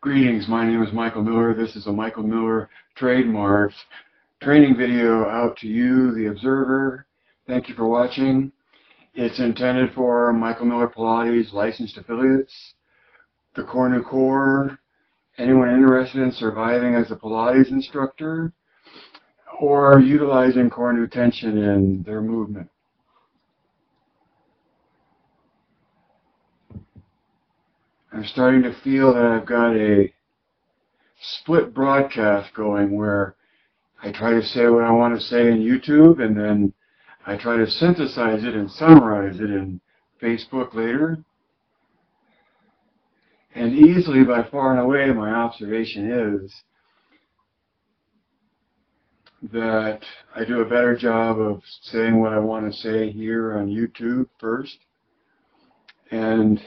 Greetings, my name is Michael Miller. This is a Michael Miller trademarked training video out to you, the observer. Thank you for watching. It's intended for Michael Miller Pilates licensed affiliates, the Core New Core, anyone interested in surviving as a Pilates instructor, or utilizing core new tension in their movement. I'm starting to feel that I've got a split broadcast going where I try to say what I want to say in YouTube, and then I try to synthesize it and summarize it in Facebook later. And easily, by far and away, my observation is that I do a better job of saying what I want to say here on YouTube first, and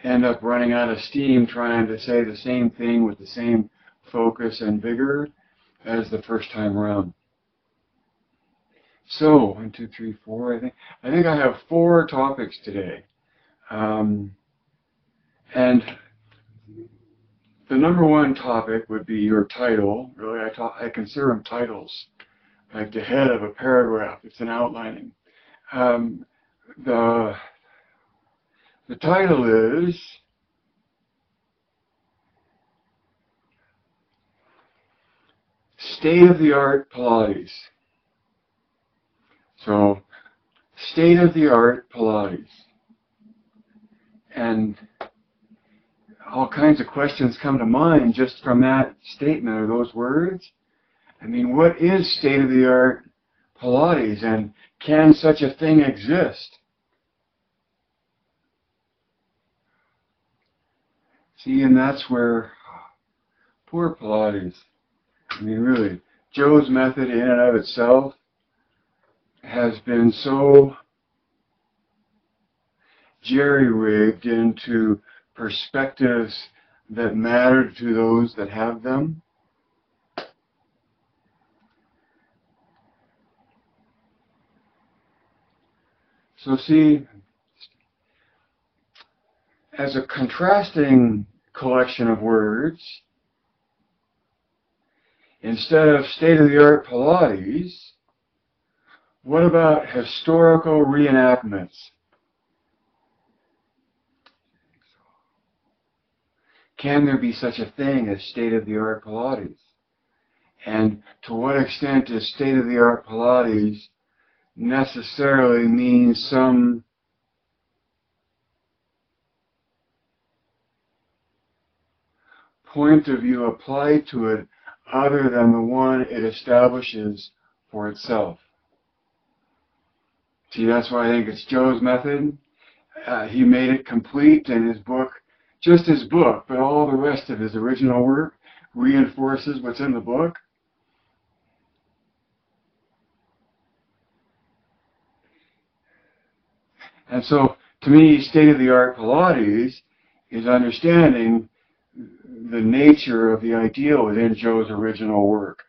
end up running out of steam trying to say the same thing with the same focus and vigor as the first time around. So 1, 2, 3, 4. I think I have 4 topics today, and the number 1 topic would be your title. Really, I consider them titles, like the head of a paragraph. It's an outlining. The title is State-of-the-Art Pilates. So, state-of-the-art Pilates. And all kinds of questions come to mind just from that statement or those words. I mean, what is state-of-the-art Pilates, and can such a thing exist? See, and that's where poor Pilates. I mean, really, Joe's method in and of itself has been so jerry-rigged into perspectives that matter to those that have them. So see, as a contrasting collection of words, instead of state-of-the-art Pilates, what about historical reenactments? Can there be such a thing as state-of-the-art Pilates? And to what extent does state-of-the-art Pilates necessarily mean some point of view applied to it other than the one it establishes for itself? See, that's why I think it's Joe's method. He made it complete in his book, just his book, but all the rest of his original work reinforces what's in the book. And so, to me, state-of-the-art Pilates is understanding the nature of the ideal within Joe's original work,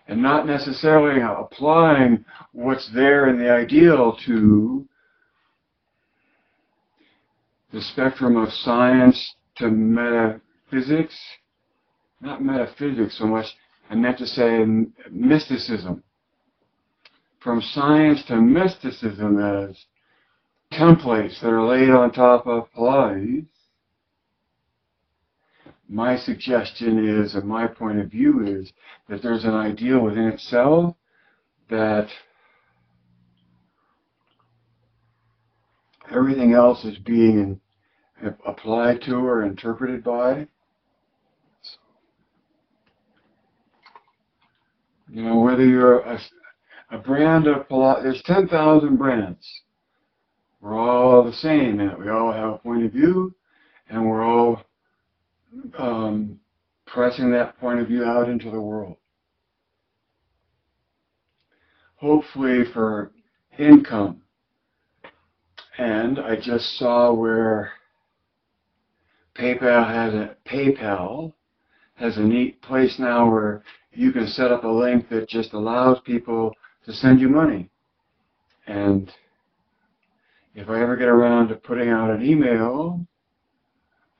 and not necessarily applying what's there in the ideal to the spectrum of science to metaphysics. Not metaphysics so much, I meant to say mysticism. From science to mysticism as templates that are laid on top of Pilates. My suggestion is, and my point of view is, that there's an ideal within itself that everything else is being applied to or interpreted by. You know, whether you're a brand of Pilates, there's 10,000 brands. We're all the same in it. We all have a point of view, and we're all pressing that point of view out into the world. Hopefully for income. And I just saw where PayPal has a neat place now where you can set up a link that just allows people to send you money. And if I ever get around to putting out an email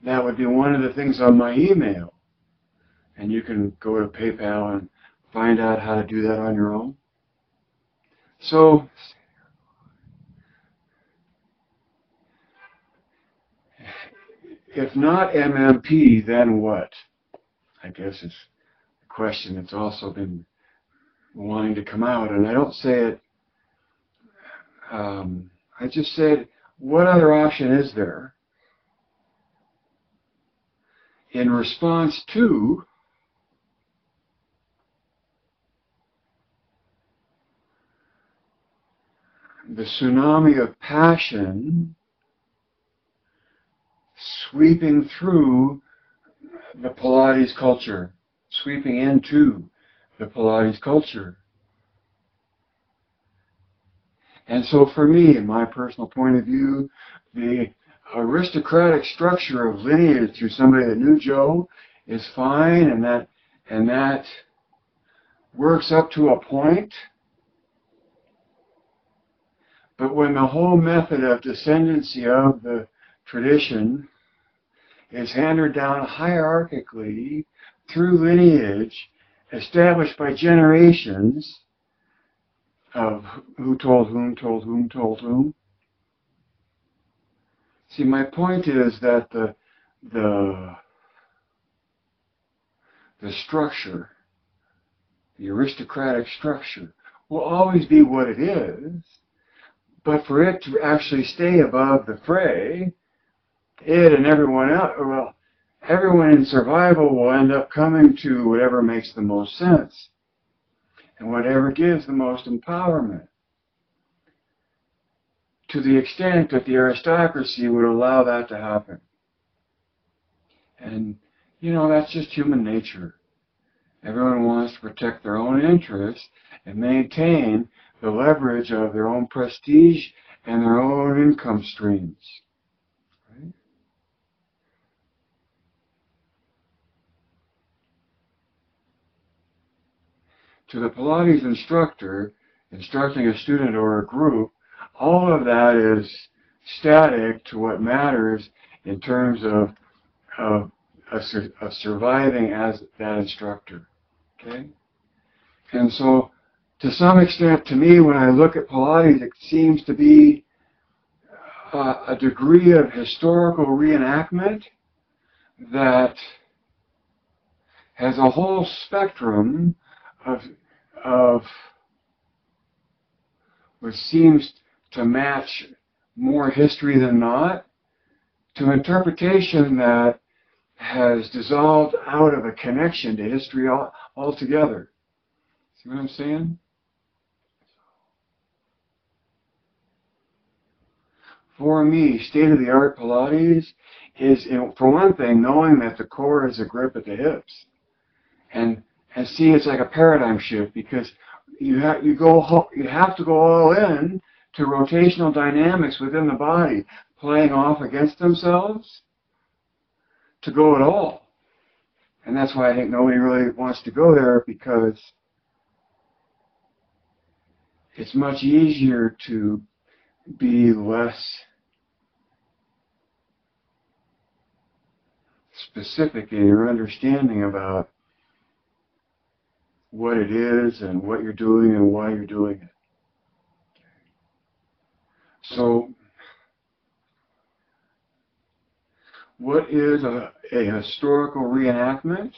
that would be one of the things on my email. And you can go to PayPal and find out how to do that on your own. So, if not MMP, then what? I guess it's a question that's also been wanting to come out. And I don't say it, I just said, what other option is there in response to the tsunami of passion sweeping through the Pilates culture, sweeping into the Pilates culture. And so for me, in my personal point of view, the aristocratic structure of lineage through somebody that knew Joe is fine, and that works up to a point. But when the whole method of descendancy of the tradition is handed down hierarchically through lineage, established by generations of who told whom, told whom, told whom. See, my point is that the structure, the aristocratic structure, will always be what it is, but for it to actually stay above the fray, it and everyone else, well, everyone in survival will end up coming to whatever makes the most sense and whatever gives the most empowerment, to the extent that the aristocracy would allow that to happen. And, you know, that's just human nature. Everyone wants to protect their own interests and maintain the leverage of their own prestige and their own income streams. Right? To the Pilates instructor, instructing a student or a group, all of that is static to what matters in terms of surviving as that instructor. Okay? And so, to some extent, to me, when I look at Pilates, it seems to be a degree of historical reenactment that has a whole spectrum of which seems to match more history than not, to interpretation that has dissolved out of a connection to history altogether. See what I'm saying? For me, state-of-the-art Pilates is, for one thing, knowing that the core is a grip at the hips. And see, it's like a paradigm shift, because you have to go all in to rotational dynamics within the body, playing off against themselves, to go at all. And that's why I think nobody really wants to go there, because it's much easier to be less specific in your understanding about what it is and what you're doing and why you're doing it. So, what is a historical reenactment?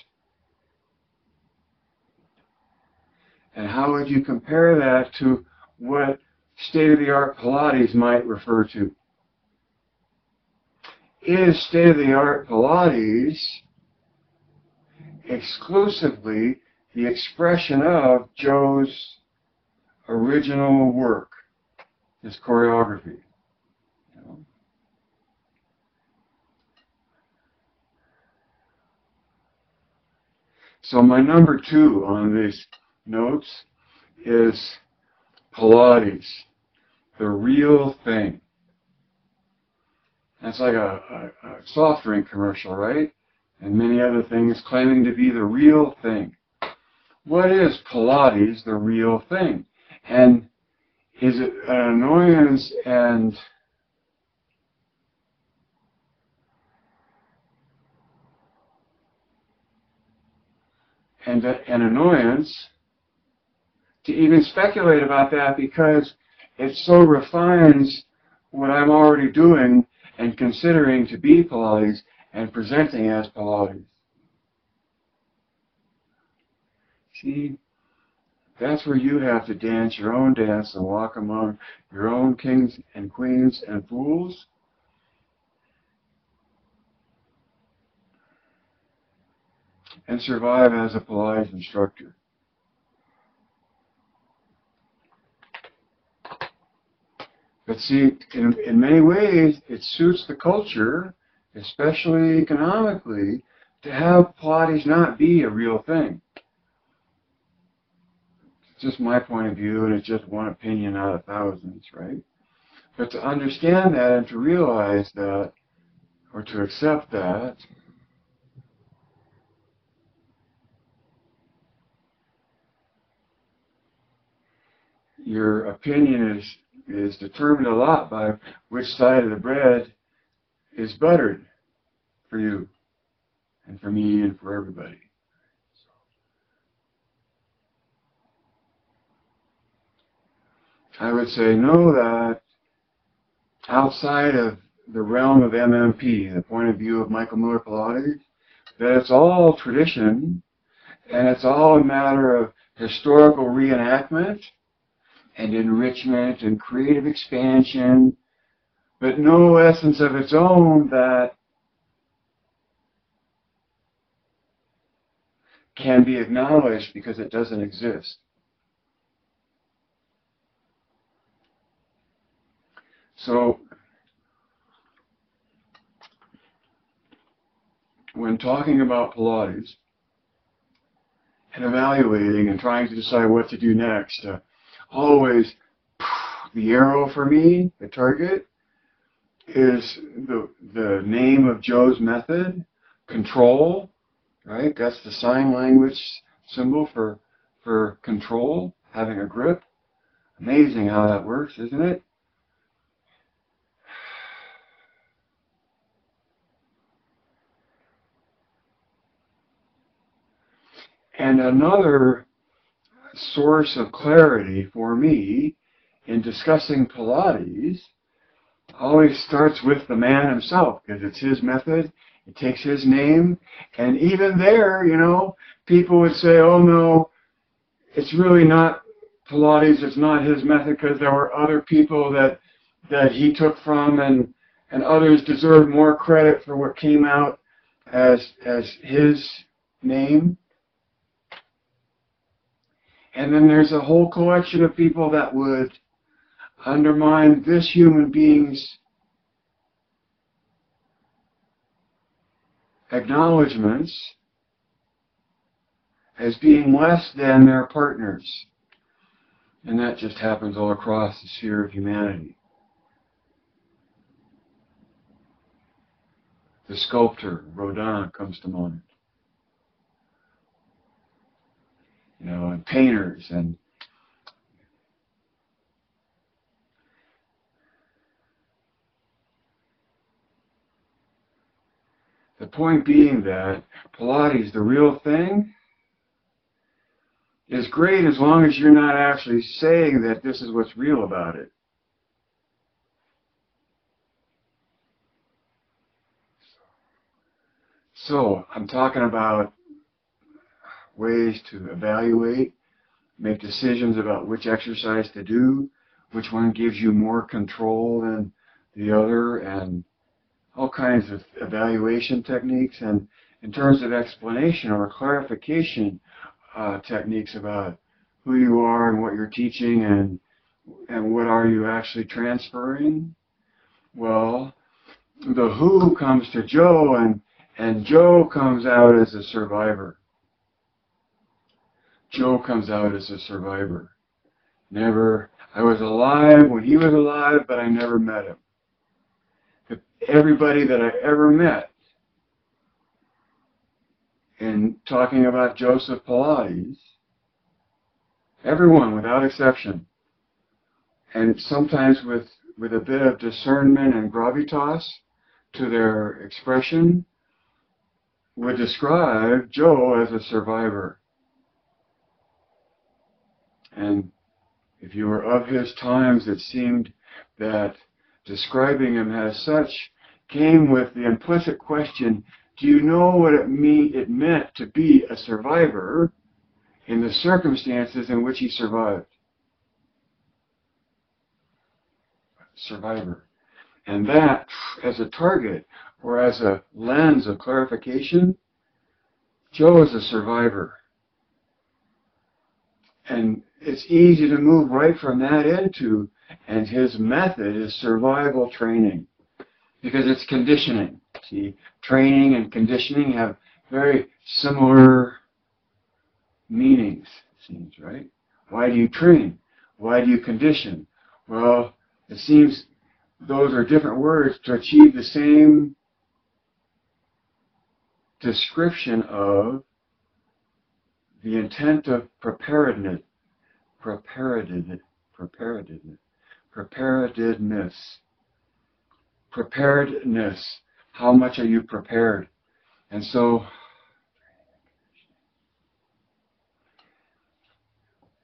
And how would you compare that to what state-of-the-art Pilates might refer to? Is state-of-the-art Pilates exclusively the expression of Joe's original work, his choreography? You know? So my number 2 on these notes is Pilates, the real thing. That's like a soft drink commercial, right? And many other things claiming to be the real thing. What is Pilates, the real thing? And is it an annoyance and and an annoyance to even speculate about that, because it so refines what I'm already doing and considering to be Pilates and presenting as Pilates. See, that's where you have to dance your own dance and walk among your own kings and queens and fools. And survive as a Pilates instructor. But see, in many ways, it suits the culture, especially economically, to have Pilates not be a real thing. It's just my point of view, and it's just one opinion out of thousands, right? But to understand that and to realize that, or to accept that, your opinion is determined a lot by which side of the bread is buttered for you and for me and for everybody. I would say know that outside of the realm of MMP, the point of view of Michael Miller Pilates, that it's all tradition and it's all a matter of historical reenactment and enrichment and creative expansion, but no essence of its own that can be acknowledged because it doesn't exist. So, when talking about Pilates and evaluating and trying to decide what to do next, always the arrow for me, the target, is the name of Joe's method, control, right? That's the sign language symbol for control, having a grip. Amazing how that works, isn't it? And another source of clarity for me in discussing Pilates always starts with the man himself, because it's his method, it takes his name, and even there, you know, people would say, oh no, it's really not Pilates, it's not his method, because there were other people that he took from, and others deserve more credit for what came out as his name. And then there's a whole collection of people that would undermine this human being's acknowledgments as being less than their partners. And that just happens all across the sphere of humanity. The sculptor, Rodin, comes to mind. You know, and painters, and the point being that Pilates, the real thing, is great as long as you're not actually saying that this is what's real about it. So, I'm talking about ways to evaluate, make decisions about which exercise to do, which one gives you more control than the other, and all kinds of evaluation techniques. And in terms of explanation or clarification techniques about who you are and what you're teaching and what are you actually transferring, well, the who comes to Joe, and Joe comes out as a survivor. Joe comes out as a survivor. I was alive when he was alive, but I never met him. But everybody that I ever met, in talking about Joseph Pilates, everyone without exception, and sometimes with a bit of discernment and gravitas to their expression, would describe Joe as a survivor. And if you were of his times, it seemed that describing him as such came with the implicit question, do you know what it meant to be a survivor in the circumstances in which he survived? Survivor. And that, as a target or as a lens of clarification, Joe is a survivor. And it's easy to move right from that into, and his method is survival training, because it's conditioning. See, training and conditioning have very similar meanings, it seems, right? Why do you train? Why do you condition? Well, it seems those are different words to achieve the same description of the intent of preparedness. Preparedness. How much are you prepared? And so,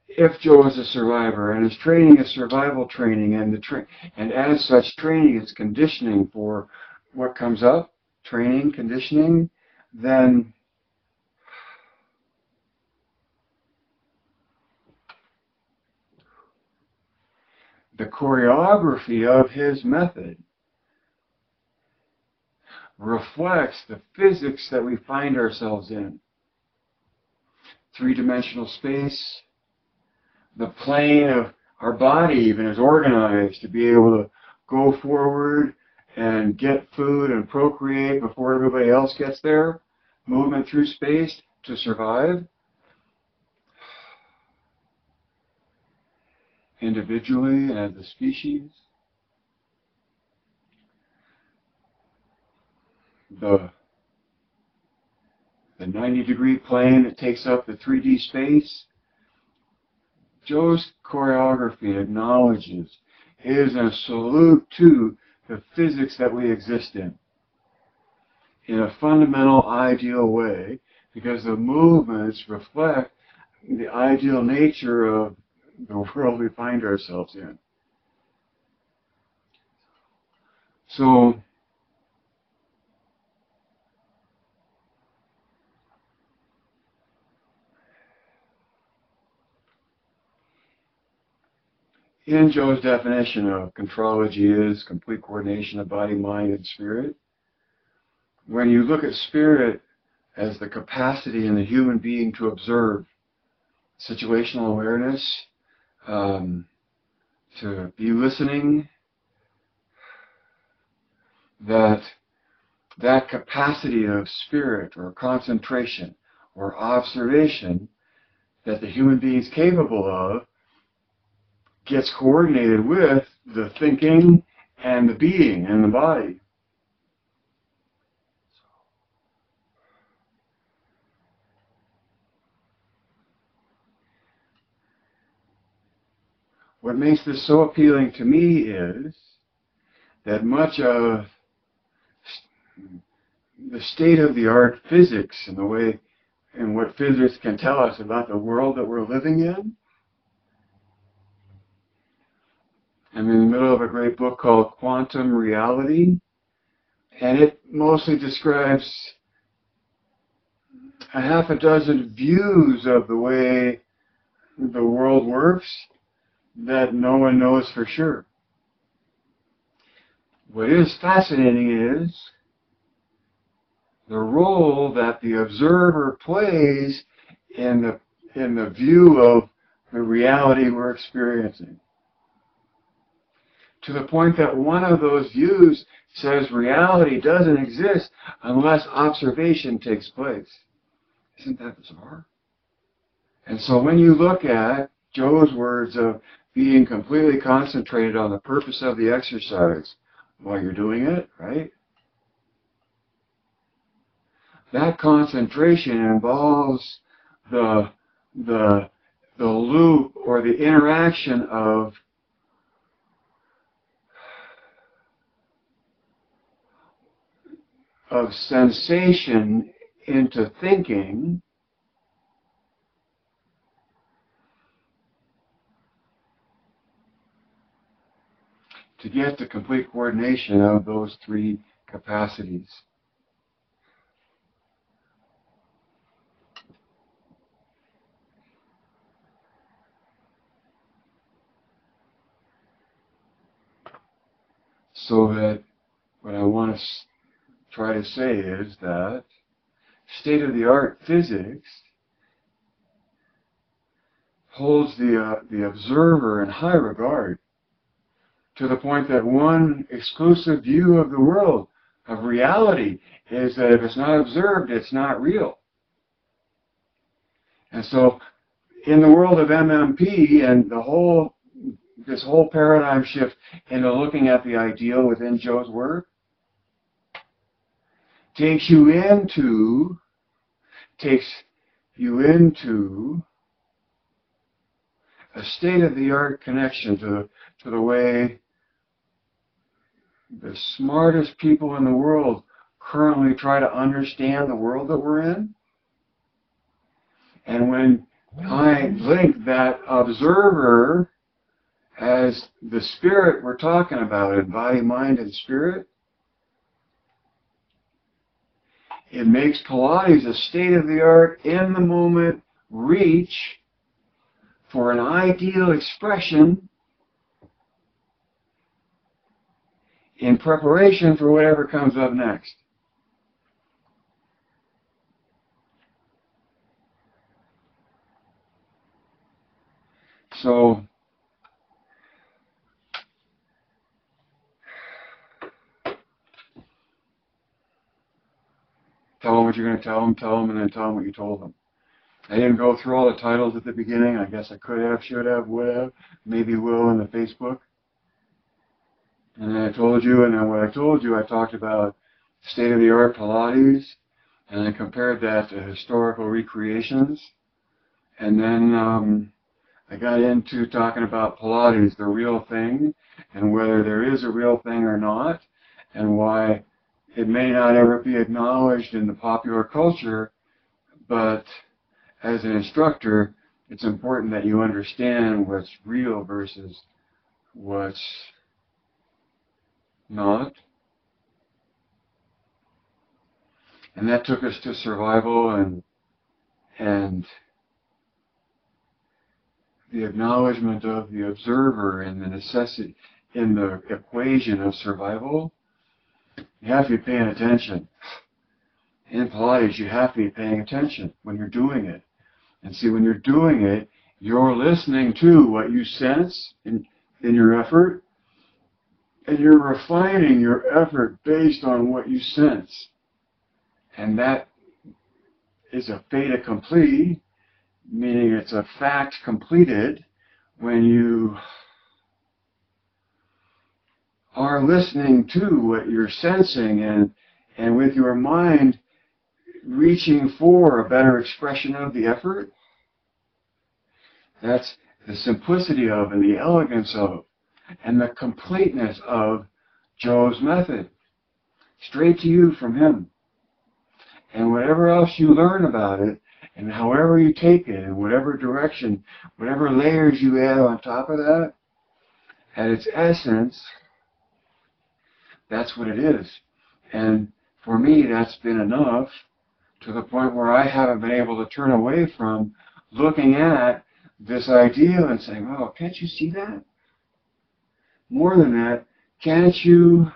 if Joe is a survivor and his training is survival training, and as such training is conditioning for what comes up, training, conditioning, then the choreography of his method reflects the physics that we find ourselves in. Three-dimensional space, the plane of our body even is organized to be able to go forward and get food and procreate before everybody else gets there. Movement through space to survive. Individually and as a species. The 90-degree plane that takes up the 3D space. Joe's choreography acknowledges, is a salute to the physics that we exist in a fundamental, ideal way, because the movements reflect the ideal nature of the world we find ourselves in. So, in Joe's definition of contrology is complete coordination of body, mind, and spirit. When you look at spirit as the capacity in the human being to observe situational awareness, to be listening, that capacity of spirit or concentration or observation that the human being is capable of gets coordinated with the thinking and the being and the body. What makes this so appealing to me is that much of the state-of-the-art physics and the way and what physics can tell us about the world that we're living in. I'm in the middle of a great book called Quantum Reality, and it mostly describes a half a dozen views of the way the world works that no one knows for sure. What is fascinating is the role that the observer plays in the view of the reality we're experiencing. To the point that one of those views says reality doesn't exist unless observation takes place. Isn't that bizarre? And so when you look at Joe's words of being completely concentrated on the purpose of the exercise while you're doing it, right? That concentration involves the loop or the interaction of sensation into thinking, to get the complete coordination of those three capacities. So that what I want to try to say is that state-of-the-art physics holds the observer in high regard, to the point that one exclusive view of the world, of reality, is that if it's not observed, it's not real. And so in the world of MMP and this whole paradigm shift into looking at the ideal within Joe's work takes you into a state-of-the-art connection to the way the smartest people in the world currently try to understand the world that we're in. And when I link that observer as the spirit we're talking about, in body, mind, and spirit, it makes Pilates a state-of-the-art, in-the-moment reach for an ideal expression in preparation for whatever comes up next. So, tell them what you're going to tell them, and then tell them what you told them. I didn't go through all the titles at the beginning. I guess I could have, should have, would have, maybe will in the Facebook. And then I told you, and then what I told you, I talked about state-of-the-art Pilates, and I compared that to historical recreations. And then I got into talking about Pilates, the real thing, and whether there is a real thing or not, and why it may not ever be acknowledged in the popular culture, but as an instructor, it's important that you understand what's real versus what's not. And that took us to survival and the acknowledgement of the observer and the necessity in the equation of survival. You have to be paying attention. In Pilates, you have to be paying attention when you're doing it. And see, when you're doing it, you're listening to what you sense in your effort, and you're refining your effort based on what you sense. And that is a fait accompli, meaning it's a fact completed when you are listening to what you're sensing and with your mind reaching for a better expression of the effort. That's the simplicity of and the elegance of and the completeness of Joe's method. Straight to you from him. And whatever else you learn about it, and however you take it, in whatever direction, whatever layers you add on top of that, at its essence, that's what it is. And for me, that's been enough, to the point where I haven't been able to turn away from looking at this ideal and saying, oh, can't you see that? More than that, can't you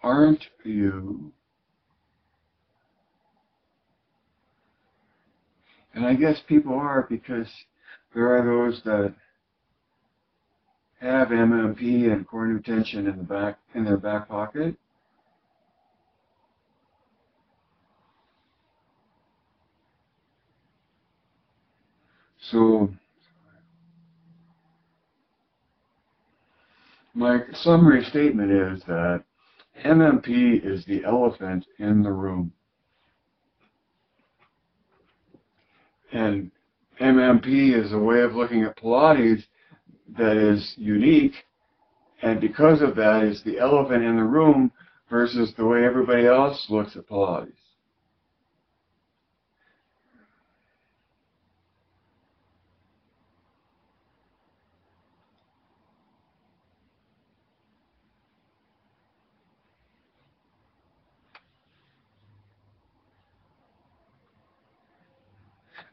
aren't you? And I guess people are, because there are those that have MMP and core new tension in their back pocket. So my summary statement is that MMP is the elephant in the room. And MMP is a way of looking at Pilates that is unique, and because of that, it's the elephant in the room versus the way everybody else looks at Pilates.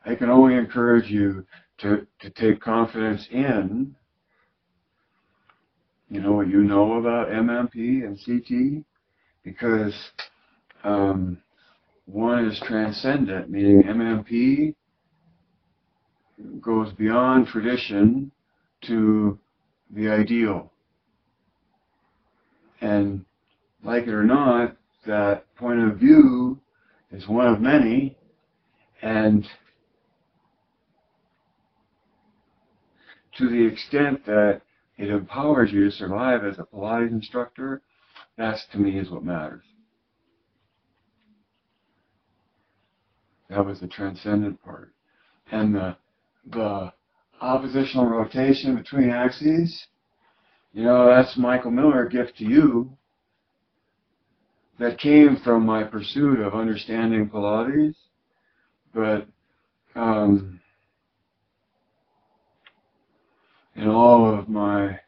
I can only encourage you to take confidence in, what you know about MMP and CT, because one is transcendent, meaning MMP goes beyond tradition to the ideal. And like it or not, that point of view is one of many, and to the extent that it empowers you to survive as a Pilates instructor, that's, to me, is what matters. That was the transcendent part. And the oppositional rotation between axes, that's Michael Miller, gift to you, that came from my pursuit of understanding Pilates. But in all of my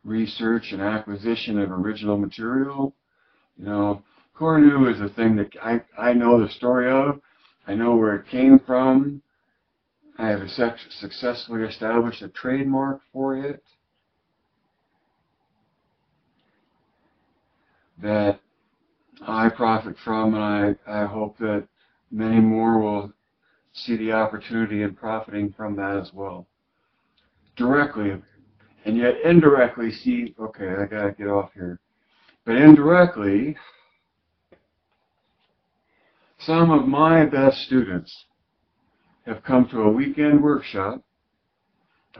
research and acquisition of original material, Cornu is a thing that I know the story of. I know where it came from. I have successfully established a trademark for it that I profit from, and I hope that many more will see the opportunity in profiting from that as well. Directly, and yet indirectly see, okay, I gotta get off here, but indirectly, some of my best students have come to a weekend workshop,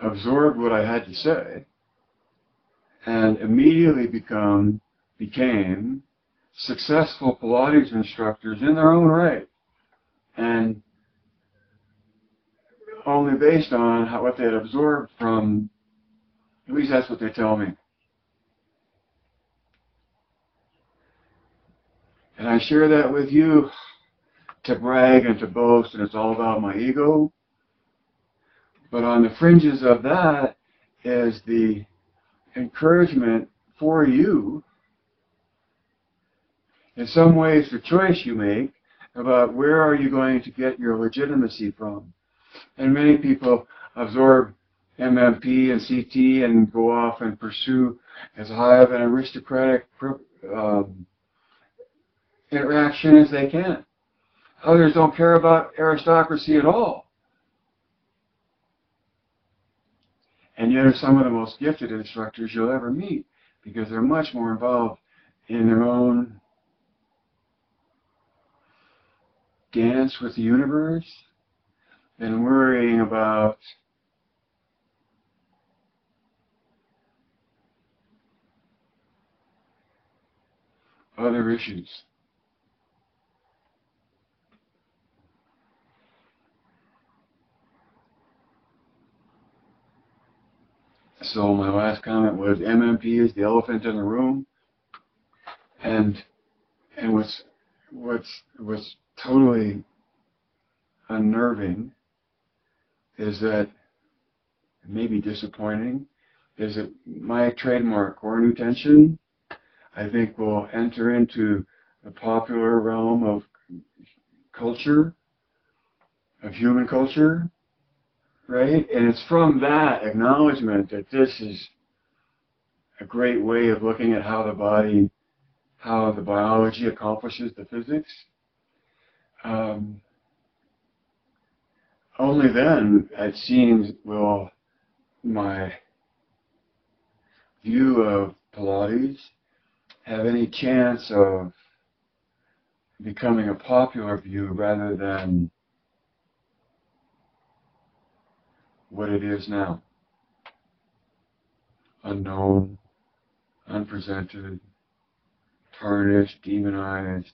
absorbed what I had to say, and immediately became successful Pilates instructors in their own right, and only based on what they had absorbed from, at least that's what they tell me. And I share that with you to brag and to boast, and it's all about my ego. But on the fringes of that is the encouragement for you, in some ways the choice you make about where are you going to get your legitimacy from. And many people absorb MMP and CT and go off and pursue as high of an aristocratic interaction as they can. Others don't care about aristocracy at all. And yet are some of the most gifted instructors you'll ever meet, because they're much more involved in their own dance with the universe than worrying about other issues. So my last comment was MMP is the elephant in the room, and what's totally unnerving is that, maybe disappointing, is that my trademark Cornu tension, I think, will enter into the popular realm of culture, of human culture, right? And it's from that acknowledgement that this is a great way of looking at how the body, how the biology accomplishes the physics. Only then, it seems, will my view of Pilates have any chance of becoming a popular view rather than what it is now. Unknown, unpresented, tarnished, demonized,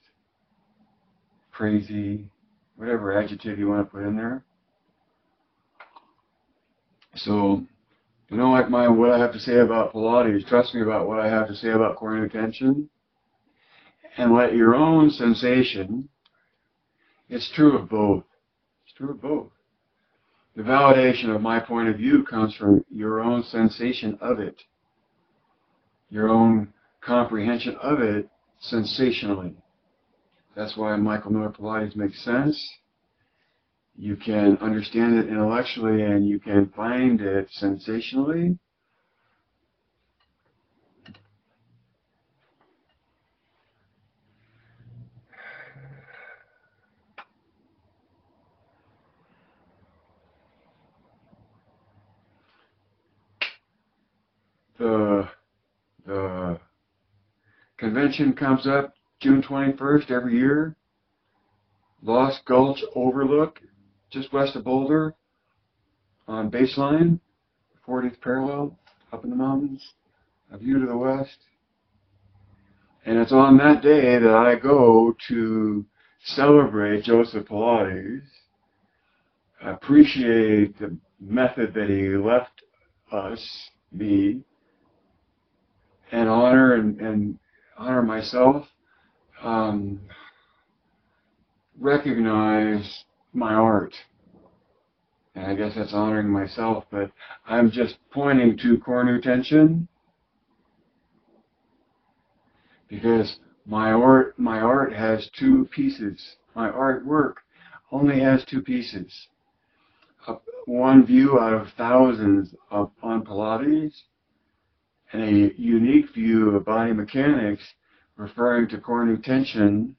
crazy, whatever adjective you want to put in there. So, what I have to say about Pilates, trust me about what I have to say about Cornu tension, and let your own sensation, it's true of both. It's true of both. The validation of my point of view comes from your own sensation of it, your own comprehension of it sensationally. That's why Michael Miller Pilates makes sense. you can understand it intellectually, and you can find it sensationally. The convention comes up June 21st every year. Lost Gulch Overlook, just west of Boulder, on baseline, 40th parallel, up in the mountains, a view to the west. And it's on that day that I go to celebrate Joseph Pilates, appreciate the method that he left us, me, and honor myself, recognize my art. And I guess that's honoring myself, but I'm just pointing to core new tension, because my art has two pieces. My artwork only has two pieces. One view out of thousands on Pilates, and a unique view of body mechanics referring to core new tension,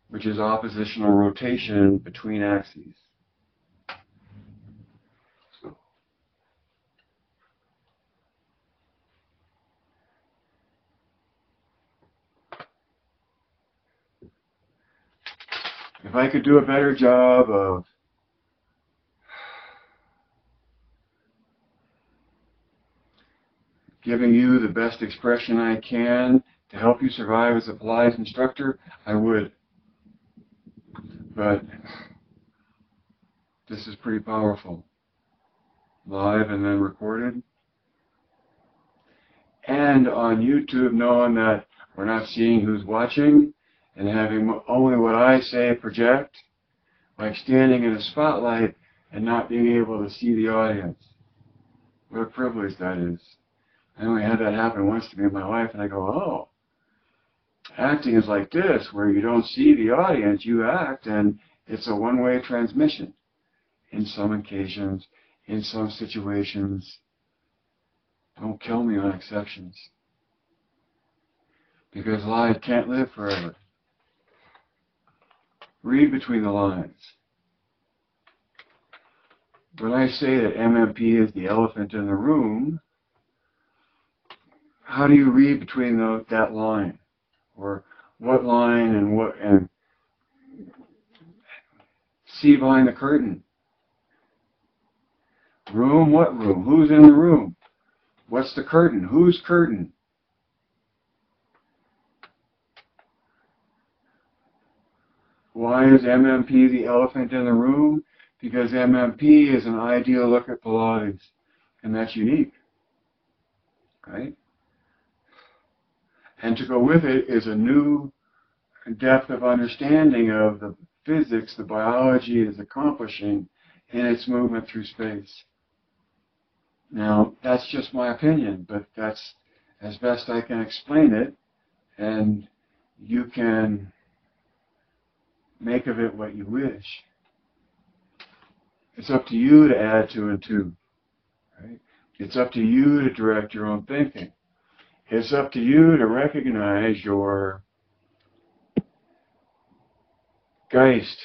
which is oppositional rotation between axes. If I could do a better job of giving you the best expression I can to help you survive as a Pilates instructor, I would. But this is pretty powerful. Live and then recorded. And on YouTube, knowing that we're not seeing who's watching, and having only what I say project, like standing in a spotlight and not being able to see the audience. What a privilege that is. I only had that happen once to me in my life, and I go, oh, acting is like this, where you don't see the audience, you act, and it's a one-way transmission. In some occasions, in some situations, don't kill me on exceptions. Because life can't live forever. Read between the lines. When I say that MMP is the elephant in the room, how do you read between that line? Or what line and see behind the curtain? Room? What room? Who's in the room? What's the curtain? Whose curtain? Why is MMP the elephant in the room? Because MMP is an ideal look at Pilates, and that's unique, right? And to go with it is a new depth of understanding of the physics, the biology is accomplishing in its movement through space. Now, that's just my opinion, but that's as best I can explain it, and you can make of it what you wish. It's up to you to add two and two, right? It's up to you to direct your own thinking. It's up to you to recognize your Geist,